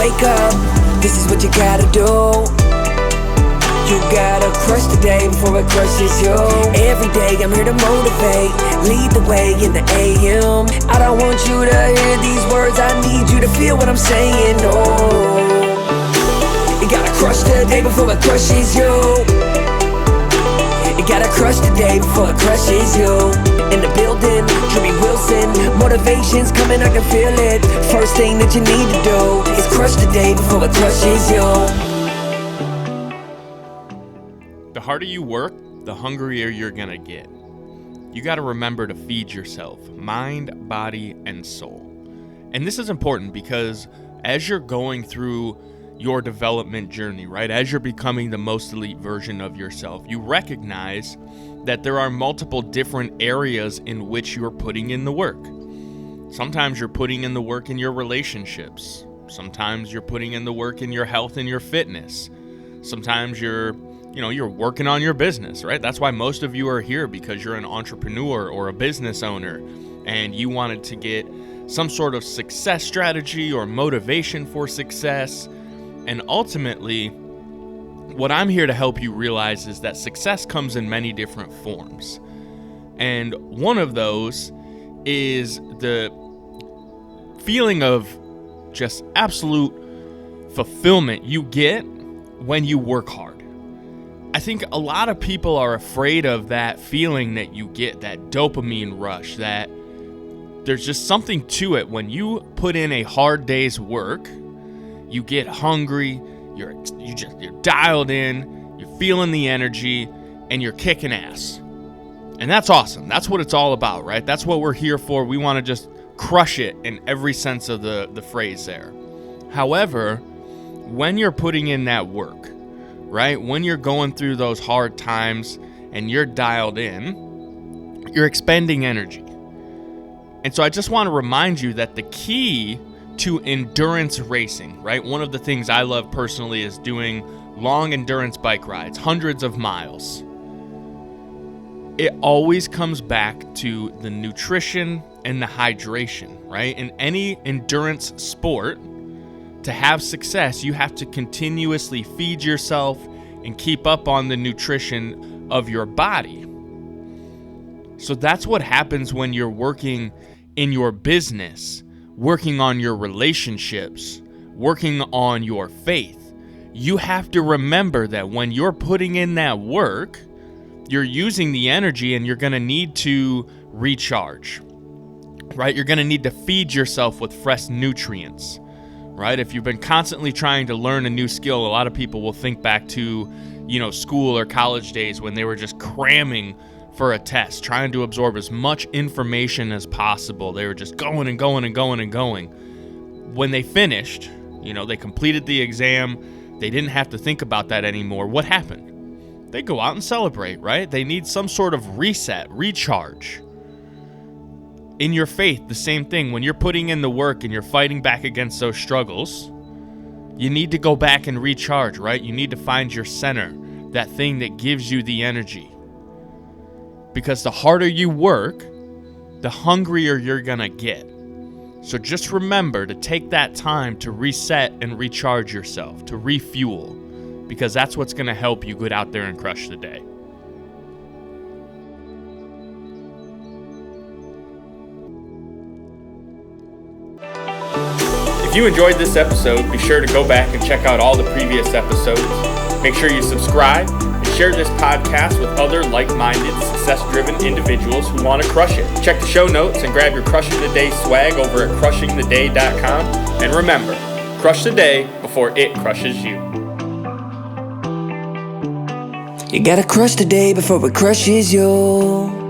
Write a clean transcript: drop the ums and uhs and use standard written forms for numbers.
wake up, this is what you gotta do. You gotta crush the day before it crushes you. Every day I'm here to motivate, lead the way in the AM. I don't want you to hear these words, I need you to feel what I'm saying. Oh, you gotta crush the day before it crushes you. You gotta crush the day before it crushes you. In the building, Drewbie Wilson, motivation's coming, I can feel it. First thing that you need to do is crush the day before it crushes you. The harder you work, the hungrier you're gonna get. You gotta remember to feed yourself, mind, body, and soul. And this is important because as you're going through your development journey, right, as you're becoming the most elite version of yourself, you recognize that there are multiple different areas in which you're putting in the work. Sometimes you're putting in the work in your relationships. Sometimes you're putting in the work in your health and your fitness. Sometimes you're working on your business, right? That's why most of you are here, because you're an entrepreneur or a business owner and you wanted to get some sort of success strategy or motivation for success. And ultimately, what I'm here to help you realize is that success comes in many different forms. And one of those is the feeling of just absolute fulfillment you get when you work hard. I think a lot of people are afraid of that feeling that you get, that dopamine rush, that there's just something to it. When you put in a hard day's work, you get hungry, you're dialed in, you're feeling the energy, and you're kicking ass. And that's awesome. That's what it's all about, right? That's what we're here for. We want to just crush it in every sense of the phrase there. However, when you're putting in that work, right, when you're going through those hard times and you're dialed in, you're expending energy. And so I just want to remind you that the key to endurance racing, right? One of the things I love personally is doing long endurance bike rides, hundreds of miles. It always comes back to the nutrition and the hydration, right? In any endurance sport, to have success, you have to continuously feed yourself and keep up on the nutrition of your body. So that's what happens when you're working in your business, working on your relationships, working on your faith. You have to remember that when you're putting in that work, you're using the energy and you're going to need to recharge, right? You're going to need to feed yourself with fresh nutrients, right? If you've been constantly trying to learn a new skill, a lot of people will think back to, school or college days when they were just cramming for a test, trying to absorb as much information as possible. They were just going and going and going and going. When they finished, they completed the exam, they didn't have to think about that anymore. What happened? They go out and celebrate, right? They need some sort of reset, recharge. In your faith, the same thing. When you're putting in the work and you're fighting back against those struggles, you need to go back and recharge, right? You need to find your center, that thing that gives you the energy. Because the harder you work, the hungrier you're gonna get. So just remember to take that time to reset and recharge yourself, to refuel, because that's what's gonna help you get out there and crush the day. If you enjoyed this episode, be sure to go back and check out all the previous episodes. Make sure you subscribe and share this podcast with other like-minded, success-driven individuals who want to crush it. Check the show notes and grab your Crushing the Day swag over at crushingtheday.com. And remember, crush the day before it crushes you. You gotta crush the day before it crushes you.